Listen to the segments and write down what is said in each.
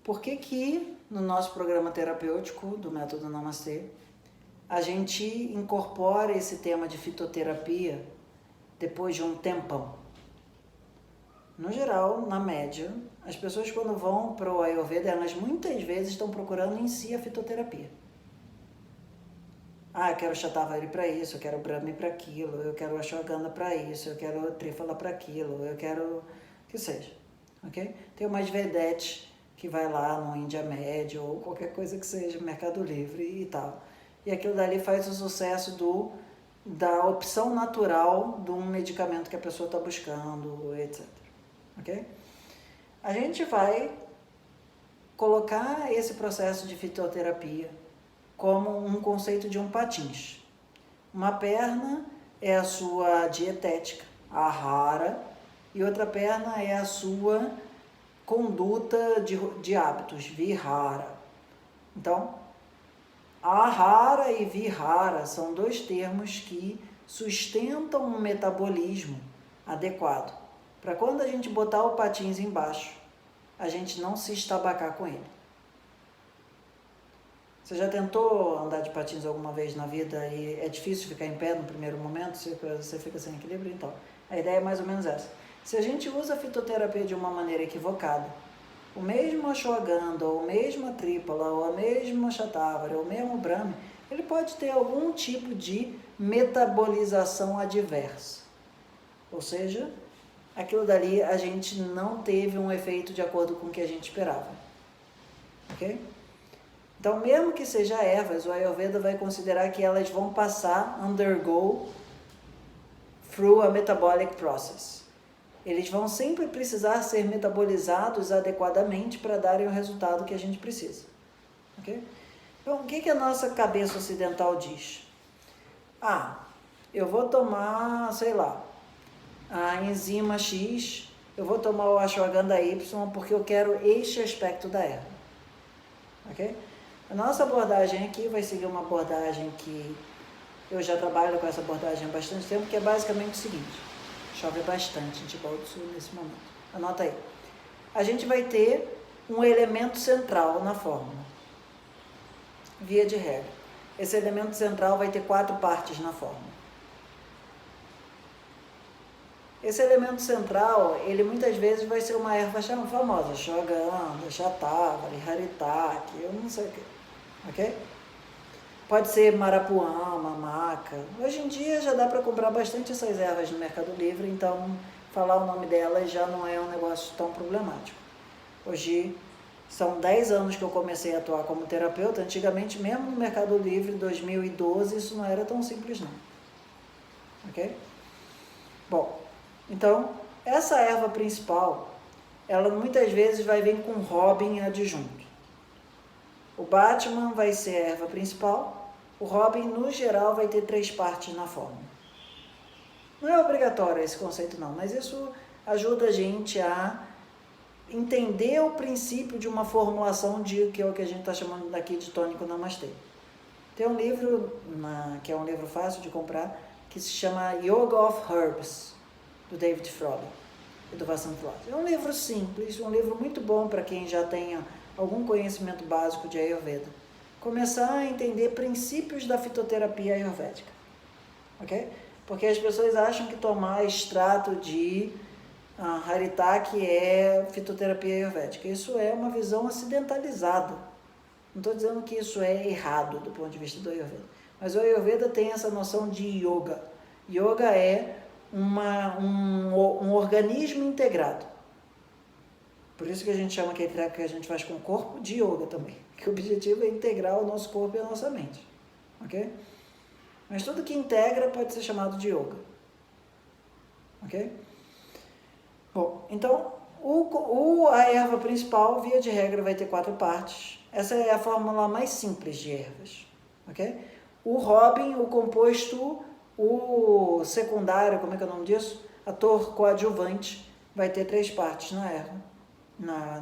por que no nosso programa terapêutico do Método Namastê, a gente incorpora esse tema de fitoterapia depois de um tempão? No geral, na média, as pessoas quando vão para o Ayurveda, elas muitas vezes estão procurando em si a fitoterapia. Eu quero Shatavari para isso, eu quero Brahmi para aquilo, eu quero Ashwagandha para isso, eu quero Triphala para aquilo, eu quero que seja, ok? Tem umas vedetes que vai lá no Índia Médio ou qualquer coisa que seja, Mercado Livre e tal. E aquilo dali faz o sucesso da opção natural de um medicamento que a pessoa está buscando, etc. Ok? A gente vai colocar esse processo de fitoterapia como um conceito de um patins. Uma perna é a sua dietética, a ahara, e outra perna é a sua conduta de hábitos, vihara. Então, ahara e vihara são dois termos que sustentam um metabolismo adequado, para quando a gente botar o patins embaixo, a gente não se estabacar com ele. Você já tentou andar de patins alguma vez na vida e é difícil ficar em pé no primeiro momento, você fica sem equilíbrio? Então, a ideia é mais ou menos essa. Se a gente usa a fitoterapia de uma maneira equivocada, o mesmo Ashwagandha, ou o mesmo Triphala, ou a mesma Shatavari, ou o mesmo Brahmi, ele pode ter algum tipo de metabolização adversa. Ou seja, aquilo dali a gente não teve um efeito de acordo com o que a gente esperava. Ok? Então, mesmo que seja ervas, o Ayurveda vai considerar que elas vão undergo through a metabolic process. Eles vão sempre precisar ser metabolizados adequadamente para darem o resultado que a gente precisa. Ok? Então, o que a nossa cabeça ocidental diz? Eu vou tomar, sei lá, a enzima X, eu vou tomar o Ashwagandha Y porque eu quero este aspecto da erva. Ok? A nossa abordagem aqui vai seguir uma abordagem que eu já trabalho com essa abordagem há bastante tempo, que é basicamente o seguinte: chove bastante em Tibau do Sul nesse momento. Anota aí. A gente vai ter um elemento central na fórmula, via de regra. Esse elemento central vai ter 4 partes na fórmula. Esse elemento central, ele muitas vezes vai ser uma erva famosa, Ashwagandha, Shatavari, Haritaki, eu não sei o que. Ok? Pode ser marapuã, mamaca. Hoje em dia já dá para comprar bastante essas ervas no Mercado Livre, então falar o nome delas já não é um negócio tão problemático. Hoje são 10 anos que eu comecei a atuar como terapeuta. Antigamente, mesmo no Mercado Livre, em 2012, isso não era tão simples não. Ok? Bom, então, essa erva principal, ela muitas vezes vai vir com Robin adjunto. O Batman vai ser a erva principal, o Robin, no geral, vai ter 3 partes na fórmula. Não é obrigatório esse conceito não, mas isso ajuda a gente a entender o princípio de uma formulação que é o que a gente está chamando daqui de tônico namastê. Tem um livro, que é um livro fácil de comprar, que se chama Yoga of Herbs, do David Frobe e do Vasant Lal. É um livro simples, um livro muito bom para quem já tenha algum conhecimento básico de Ayurveda. Começar a entender princípios da fitoterapia ayurvédica. Ok? Porque as pessoas acham que tomar extrato de Haritaki é fitoterapia ayurvédica. Isso é uma visão acidentalizada. Não estou dizendo que isso é errado do ponto de vista do Ayurveda. Mas o Ayurveda tem essa noção de yoga. Yoga é um organismo integrado. Por isso que a gente chama aquele treco que a gente faz com o corpo de yoga também. Que o objetivo é integrar o nosso corpo e a nossa mente. Ok? Mas tudo que integra pode ser chamado de yoga. Ok? Bom, então, a erva principal, via de regra, vai ter 4 partes. Essa é a fórmula mais simples de ervas. Ok? O Robin, o composto, o secundário, como é que é o nome disso? Ator coadjuvante, vai ter 3 partes na erva.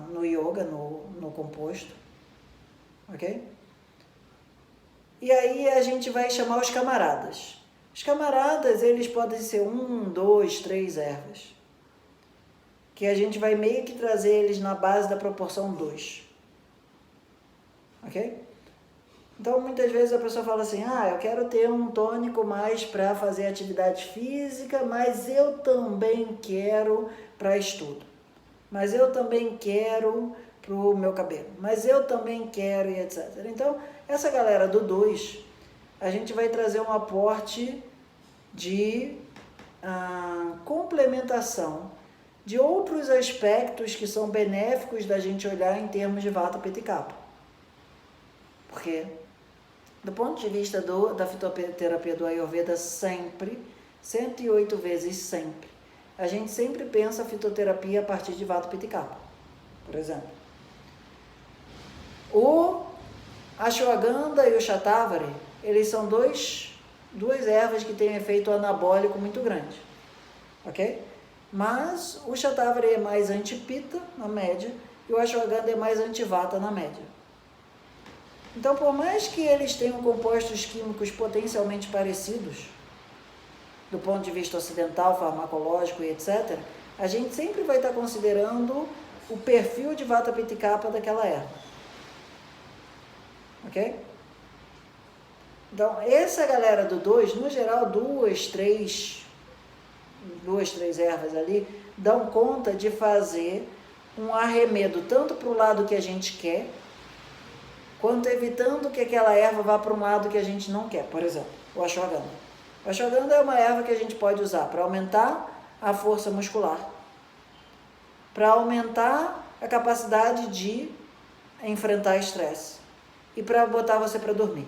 No yoga, no composto, ok? E aí a gente vai chamar os camaradas. Os camaradas, eles podem ser 1, 2, 3 ervas, que a gente vai meio que trazer eles na base da proporção 2. ok? Então, muitas vezes a pessoa fala assim, eu quero ter um tônico mais para fazer atividade física, mas eu também quero para estudo, mas eu também quero para o meu cabelo, mas eu também quero e etc. Então, essa galera do 2, a gente vai trazer um aporte de complementação de outros aspectos que são benéficos da gente olhar em termos de Vata, Pitta e Kapha. Porque, do ponto de vista da fitoterapia do Ayurveda, sempre, 108 vezes sempre, a gente sempre pensa a fitoterapia a partir de Vata, Pitta e Kapha, por exemplo. O Ashwagandha e o Shatavari, eles são duas ervas que têm um efeito anabólico muito grande, ok? Mas o Shatavari é mais anti-Pitta, na média, e o Ashwagandha é mais anti-Vata, na média. Então, por mais que eles tenham compostos químicos potencialmente parecidos, do ponto de vista ocidental, farmacológico e etc., a gente sempre vai estar considerando o perfil de Vata, Pitta e Kapha daquela erva. Ok? Então, essa galera do 2, no geral, duas, três ervas ali, dão conta de fazer um arremedo tanto para o lado que a gente quer, quanto evitando que aquela erva vá para um lado que a gente não quer. Por exemplo, o Ashwagandha. O Ashwagandha é uma erva que a gente pode usar para aumentar a força muscular, para aumentar a capacidade de enfrentar estresse e para botar você para dormir.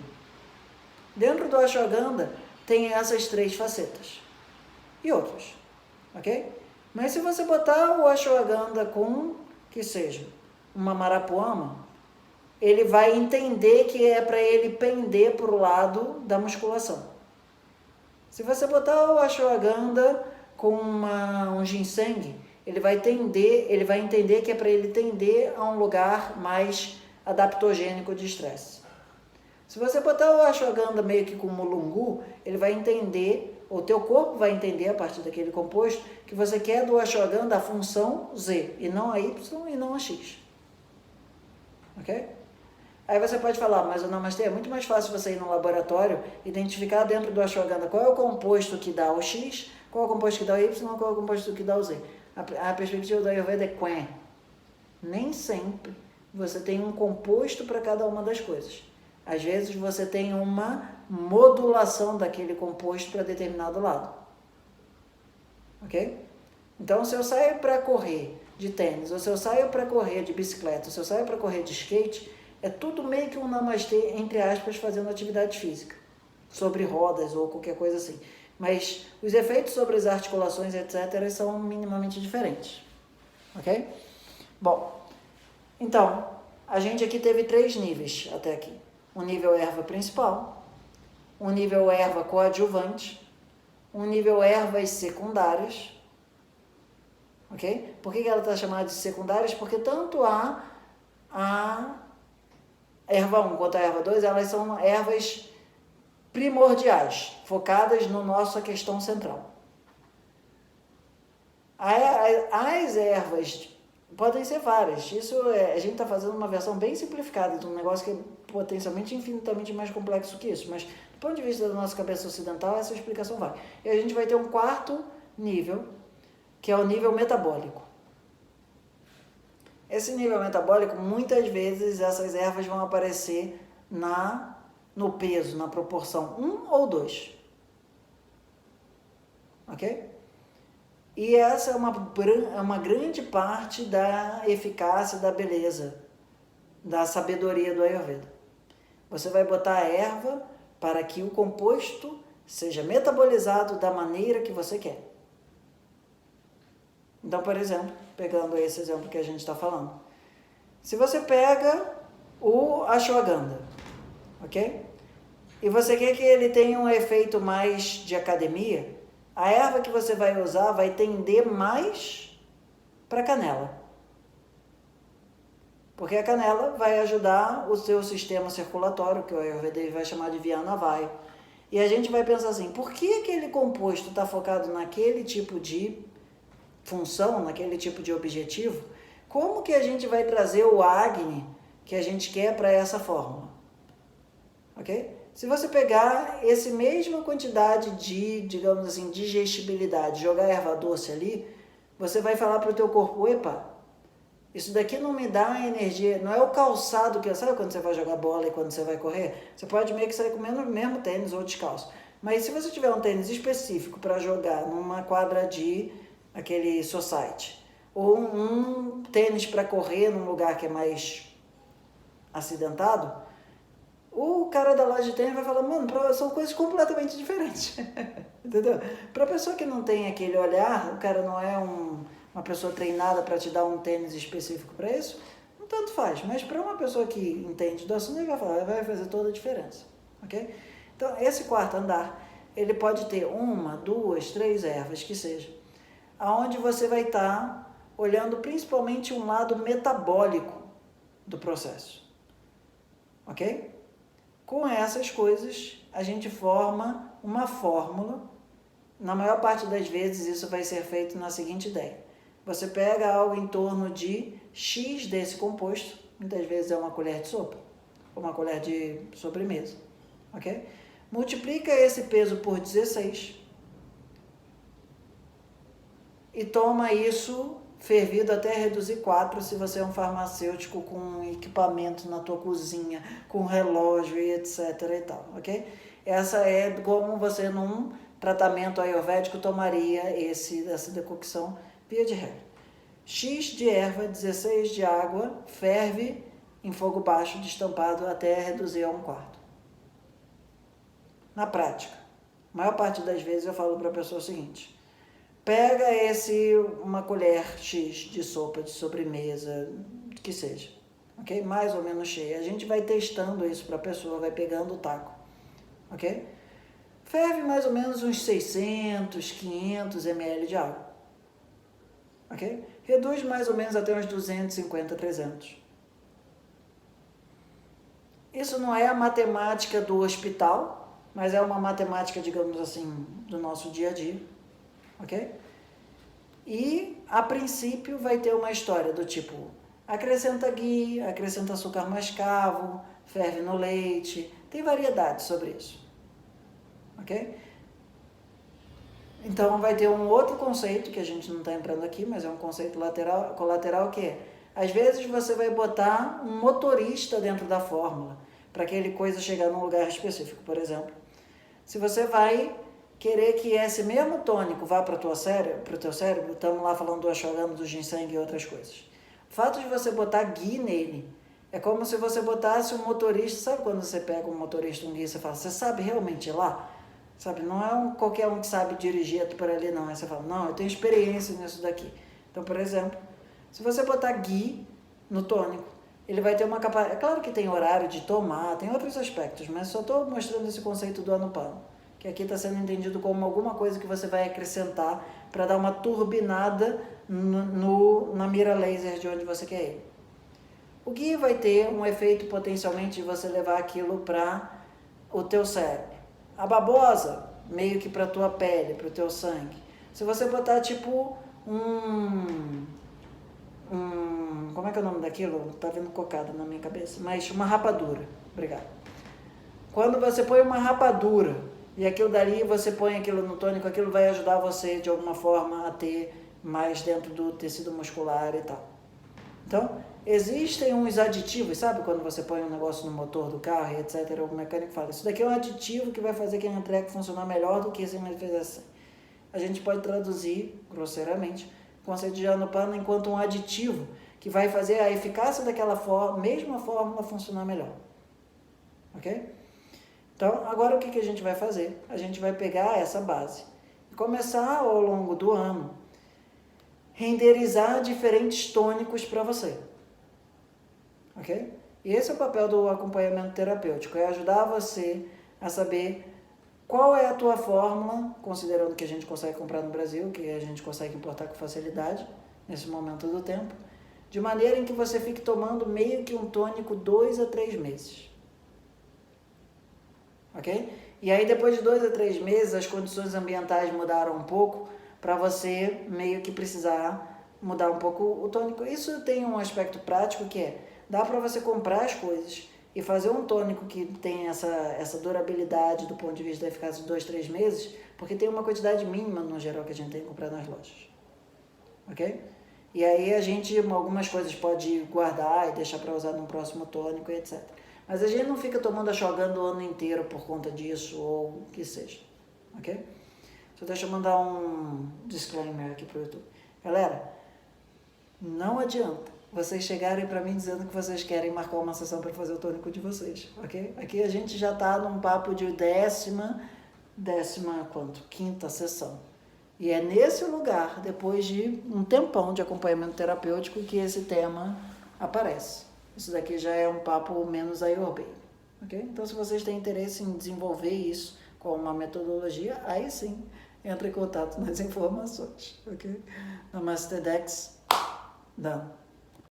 Dentro do Ashwagandha tem essas 3 facetas e outras, ok? Mas se você botar o Ashwagandha com, que seja, uma Marapuama, ele vai entender que é para ele pender para o lado da musculação. Se você botar o Ashwagandha com um ginseng, ele vai entender que é para ele tender a um lugar mais adaptogênico de estresse. Se você botar o Ashwagandha meio que com mulungu, ele vai entender, o teu corpo vai entender a partir daquele composto, que você quer do Ashwagandha a função Z, e não a Y e não a X. Ok? Aí você pode falar, mas o Namastê é muito mais fácil você ir no laboratório, identificar dentro do Ashwagandha qual é o composto que dá o X, qual é o composto que dá o Y, qual é o composto que dá o Z. A perspectiva do Ayurveda é quen. Nem sempre você tem um composto para cada uma das coisas. Às vezes você tem uma modulação daquele composto para determinado lado. Ok? Então, se eu saio para correr de tênis, ou se eu saio para correr de bicicleta, ou se eu saio para correr de skate, é tudo meio que um namastê, entre aspas, fazendo atividade física, sobre rodas ou qualquer coisa assim. Mas os efeitos sobre as articulações, etc., são minimamente diferentes. Ok? Bom, então, a gente aqui teve 3 níveis até aqui. Um nível erva principal, um nível erva coadjuvante, um nível ervas secundárias. Ok? Por que ela está chamada de secundárias? Porque tanto a erva 1 quanto a erva 2, elas são ervas primordiais, focadas na nossa questão central. As ervas podem ser várias. Isso a gente está fazendo uma versão bem simplificada de um negócio que é potencialmente infinitamente mais complexo que isso, mas do ponto de vista da nossa cabeça ocidental, essa explicação vai. E a gente vai ter um 4º nível, que é o nível metabólico. Esse nível metabólico, muitas vezes, essas ervas vão aparecer no peso, na proporção 1 ou 2. Ok? E essa é uma grande parte da eficácia, da beleza, da sabedoria do Ayurveda. Você vai botar a erva para que o composto seja metabolizado da maneira que você quer. Então, por exemplo, pegando esse exemplo que a gente está falando, se você pega o Ashwagandha, ok? E você quer que ele tenha um efeito mais de academia, a erva que você vai usar vai tender mais para canela. Porque a canela vai ajudar o seu sistema circulatório, que o Ayurveda vai chamar de Vyana Vaya. E a gente vai pensar assim, por que aquele composto está focado naquele tipo de função, naquele tipo de objetivo? Como que a gente vai trazer o Agni que a gente quer para essa fórmula, ok? Se você pegar essa mesma quantidade de, digamos assim, digestibilidade, jogar erva doce ali, você vai falar para o teu corpo, epa, isso daqui não me dá energia, não é o calçado que, sabe quando você vai jogar bola e quando você vai correr? Você pode meio que sair com o mesmo tênis ou descalço. Mas se você tiver um tênis específico para jogar numa quadra de aquele society, ou um tênis para correr num lugar que é mais acidentado, o cara da loja de tênis vai falar, mano, são coisas completamente diferentes. Entendeu? Para a pessoa que não tem aquele olhar, o cara não é uma pessoa treinada para te dar um tênis específico para isso, não tanto faz. Mas para uma pessoa que entende do assunto, ele vai falar, vai fazer toda a diferença. Ok? Então, esse quarto andar, ele pode ter 1, 2, 3 ervas, que seja, aonde você vai estar olhando principalmente um lado metabólico do processo. Ok? Com essas coisas, a gente forma uma fórmula. Na maior parte das vezes, isso vai ser feito na seguinte ideia. Você pega algo em torno de X desse composto, muitas vezes é uma colher de sopa, ou uma colher de sobremesa, ok? Multiplica esse peso por 16 e toma isso fervido até reduzir 4, se você é um farmacêutico com equipamento na tua cozinha, com relógio e etc e tal, ok? Essa é como você num tratamento ayurvédico tomaria essa decocção via de regra. X de erva, 16 de água, ferve em fogo baixo, destampado até reduzir a 1/4. Na prática, a maior parte das vezes eu falo para a pessoa o seguinte: pega uma colher X de sopa de sobremesa, que seja, ok? Mais ou menos cheia. A gente vai testando isso para a pessoa, vai pegando o taco, ok? Ferve mais ou menos uns 600, 500 ml de água, ok? Reduz mais ou menos até uns 250, 300. Isso não é a matemática do hospital, mas é uma matemática, digamos assim, do nosso dia a dia. Ok? E, a princípio, vai ter uma história do tipo, acrescenta ghee, acrescenta açúcar mascavo, ferve no leite, tem variedade sobre isso. Ok? Então, vai ter um outro conceito, que a gente não está entrando aqui, mas é um conceito colateral, que é, às vezes você vai botar um motorista dentro da fórmula, para aquele coisa chegar num lugar específico. Por exemplo, se você vai querer que esse mesmo tônico vá para o teu cérebro, estamos lá falando do ashwagandha, do ginseng e outras coisas. O fato de você botar ghee nele, é como se você botasse um motorista, sabe quando você pega um motorista, um guia, você fala, você sabe realmente ir lá? Sabe, não é qualquer um que sabe dirigir por ali, não. Aí você fala, não, eu tenho experiência nisso daqui. Então, por exemplo, se você botar ghee no tônico, ele vai ter uma capacidade, é claro que tem horário de tomar, tem outros aspectos, mas só estou mostrando esse conceito do Anupama, que aqui está sendo entendido como alguma coisa que você vai acrescentar para dar uma turbinada na mira laser de onde você quer ir. O ghee vai ter um efeito potencialmente de você levar aquilo para o teu cérebro. A babosa, meio que para a tua pele, para o teu sangue. Se você botar tipo como é que é o nome daquilo? Tá vindo cocada na minha cabeça. Mas uma rapadura. Obrigado. Quando você põe uma rapadura e aquilo dali, você põe aquilo no tônico, aquilo vai ajudar você de alguma forma a ter mais dentro do tecido muscular e tal. Então, existem uns aditivos, sabe quando você põe um negócio no motor do carro e etc, o mecânico fala, isso daqui é um aditivo que vai fazer aquele treco funcionar melhor do que se ele fez assim. A gente pode traduzir, grosseiramente, o conceito de Anupama enquanto um aditivo que vai fazer a eficácia daquela mesma fórmula funcionar melhor. Ok? Então, agora o que a gente vai fazer? A gente vai pegar essa base e começar ao longo do ano renderizar diferentes tônicos para você. Ok? E esse é o papel do acompanhamento terapêutico, é ajudar você a saber qual é a tua fórmula, considerando que a gente consegue comprar no Brasil, que a gente consegue importar com facilidade, nesse momento do tempo, de maneira em que você fique tomando meio que um tônico 2 a 3 meses. Ok? E aí depois de 2 a 3 meses, as condições ambientais mudaram um pouco, para você meio que precisar mudar um pouco o tônico. Isso tem um aspecto prático que é, Dá para você comprar as coisas e fazer um tônico que tem essa durabilidade do ponto de vista da eficácia de 2, 3 meses, porque tem uma quantidade mínima no geral que a gente tem que comprar nas lojas. Ok? E aí a gente, algumas coisas pode guardar e deixar para usar num próximo tônico e etc. Mas a gente não fica tomando ashwagandha o ano inteiro por conta disso ou o que seja. Ok? Só deixa eu mandar um disclaimer aqui pro YouTube. Galera, não adianta vocês chegarem para mim dizendo que vocês querem marcar uma sessão para fazer o tônico de vocês, ok? Aqui a gente já está num papo de quinta sessão. E é nesse lugar, depois de um tempão de acompanhamento terapêutico, que esse tema aparece. Isso daqui já é um papo menos ayurveda, ok? Então, se vocês têm interesse em desenvolver isso com uma metodologia, aí sim, entre em contato nas informações, ok? Namaste Dex, done.